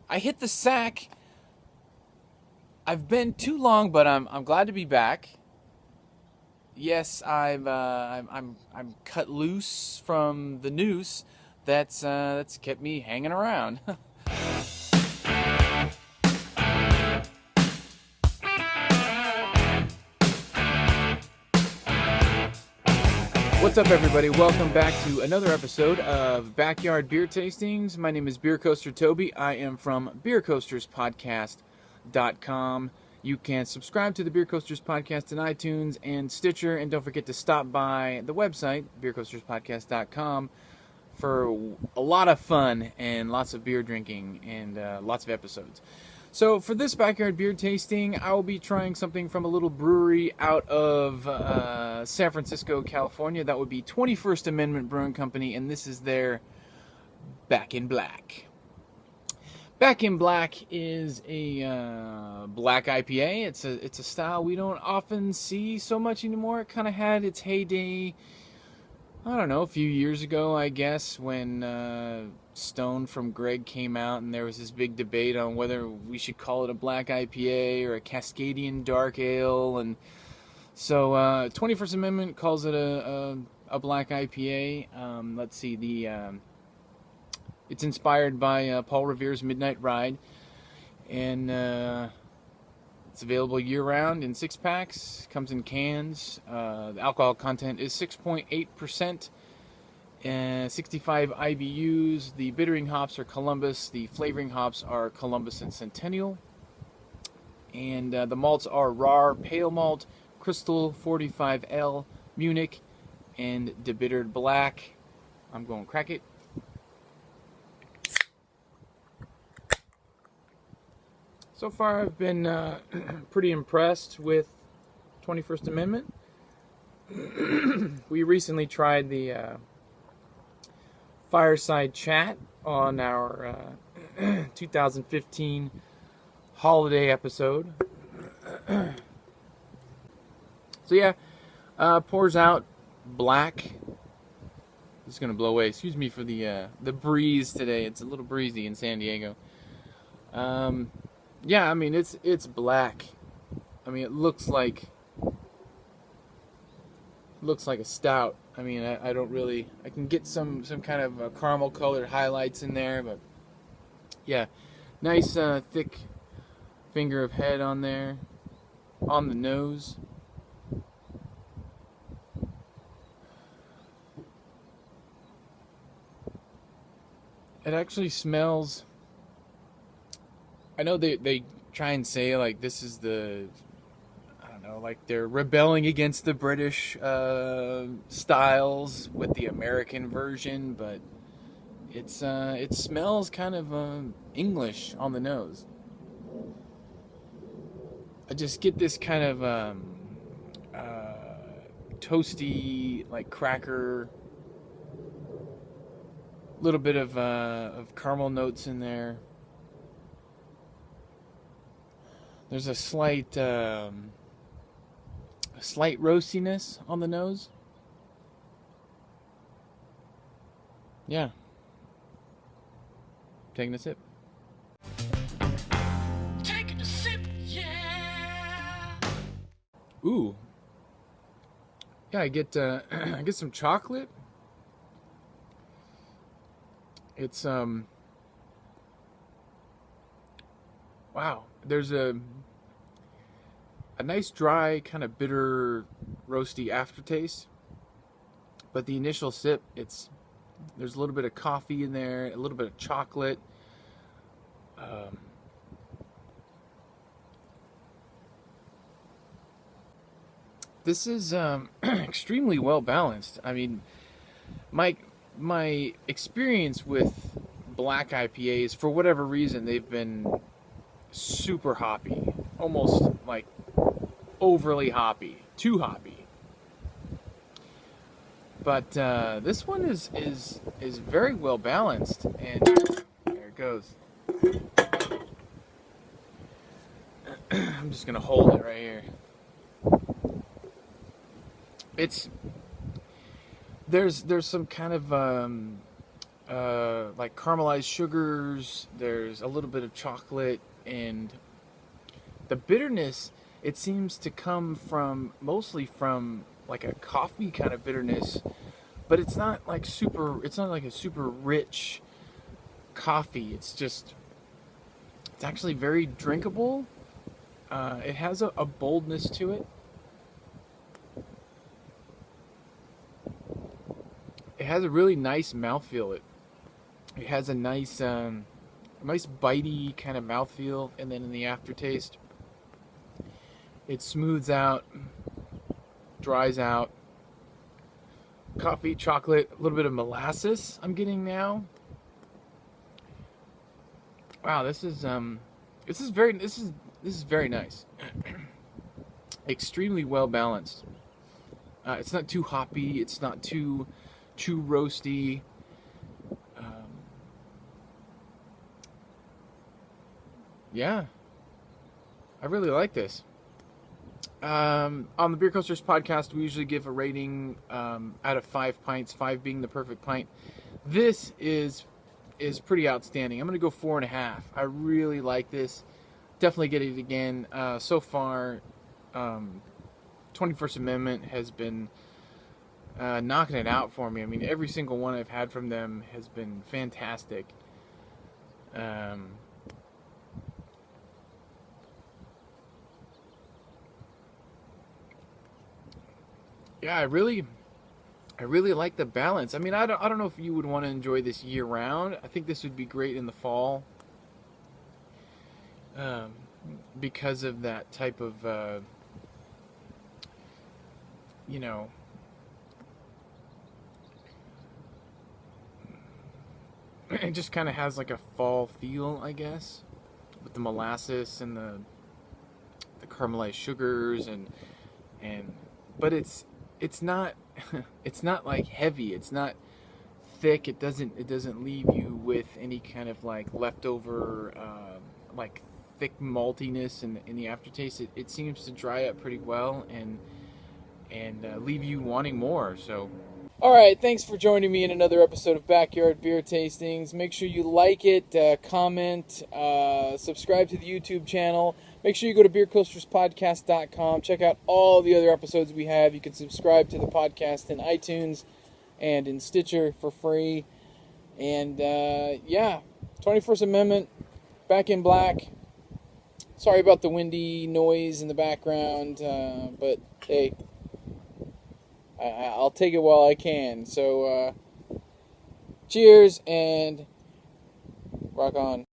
I hit the sack. I've been too long, but I'm glad to be back. Yes, I'm cut loose from the noose that's kept me hanging around. What's up, everybody? Welcome back to another episode of Backyard Beer Tastings. My name is Beer Coaster Toby. I am from beercoasterspodcast.com. You can subscribe to the Beer Coasters Podcast in iTunes and Stitcher, and don't forget to stop by the website, beercoasterspodcast.com, for a lot of fun and lots of beer drinking and lots of episodes. So for this backyard beer tasting, I will be trying something from a little brewery out of San Francisco, California. That would be 21st Amendment Brewing Company, and this is their Back in Black. Back in Black is a black IPA. It's a style we don't often see so much anymore. It kind of had its heyday, I don't know, a few years ago, I guess, when Stone from Greg came out, and there was this big debate on whether we should call it a black IPA or a Cascadian Dark Ale, and so 21st Amendment calls it a black IPA. Let's see, it's inspired by Paul Revere's Midnight Ride, and it's available year-round in 6-packs, comes in cans. The alcohol content is 6.8%. 65 IBUs. The bittering hops are Columbus. The flavoring hops are Columbus and Centennial. And the malts are raw pale malt, Crystal 45L, Munich, and debittered black. I'm going to crack it. So far, I've been pretty impressed with 21st Amendment. We recently tried the Fireside Chat on our 2015 holiday episode. So yeah, pours out black. It's gonna blow away. Excuse me for the breeze today. It's a little breezy in San Diego. Yeah, I mean it's black. I mean it looks like a stout. I mean, I don't really... I can get some kind of caramel-colored highlights in there, but... Yeah, nice, thick finger of head on there. On the nose. It actually smells... I know they try and say, like, this is the... like they're rebelling against the British styles with the American version, but it smells kind of English on the nose. I just get this kind of toasty, like cracker, little bit of caramel notes in there. There's a slight roastiness on the nose. Yeah. Taking a sip. Taking a sip, yeah. Ooh. Yeah, I get I get some chocolate. It's wow. There's a nice dry, kind of bitter, roasty aftertaste. But the initial sip, there's a little bit of coffee in there, a little bit of chocolate. This is extremely well balanced. I mean, my experience with black IPAs, for whatever reason, they've been super hoppy, almost like overly hoppy, too hoppy. But this one is very well balanced, and there it goes. I'm just gonna hold it right here. There's some kind of like caramelized sugars. There's a little bit of chocolate, and the bitterness, it seems to come from mostly from like a coffee kind of bitterness, but it's not like super. It's not like a super rich coffee. It's actually very drinkable. It has a boldness to it. It has a really nice mouthfeel. It has a nice bitey kind of mouthfeel, and then in the aftertaste, it smooths out, dries out. Coffee, chocolate, a little bit of molasses I'm getting now. Wow, this is very nice. Extremely well balanced. It's not too hoppy. It's not too roasty. Yeah, I really like this. On the Beer Coasters podcast, we usually give a rating out of 5 pints, 5 being the perfect pint. This is pretty outstanding. I'm going to go 4.5. I really like this. Definitely get it again. So far, 21st Amendment has been knocking it out for me. I mean, every single one I've had from them has been fantastic. Yeah, I really like the balance. I mean, I don't know if you would want to enjoy this year round. I think this would be great in the fall, because of that type of, you know, it just kind of has like a fall feel, I guess, with the molasses and the caramelized sugars but it's not it's not like heavy. It's not thick. It doesn't leave you with any kind of like leftover like thick maltiness in the aftertaste. It seems to dry up pretty well and leave you wanting more. So, all right, thanks for joining me in another episode of Backyard Beer Tastings. Make sure you like it, comment, subscribe to the YouTube channel. Make sure you go to beercoasterspodcast.com. Check out all the other episodes we have. You can subscribe to the podcast in iTunes and in Stitcher for free. And, yeah, 21st Amendment, Back in Black. Sorry about the windy noise in the background, but, hey, I'll take it while I can. So, cheers and rock on.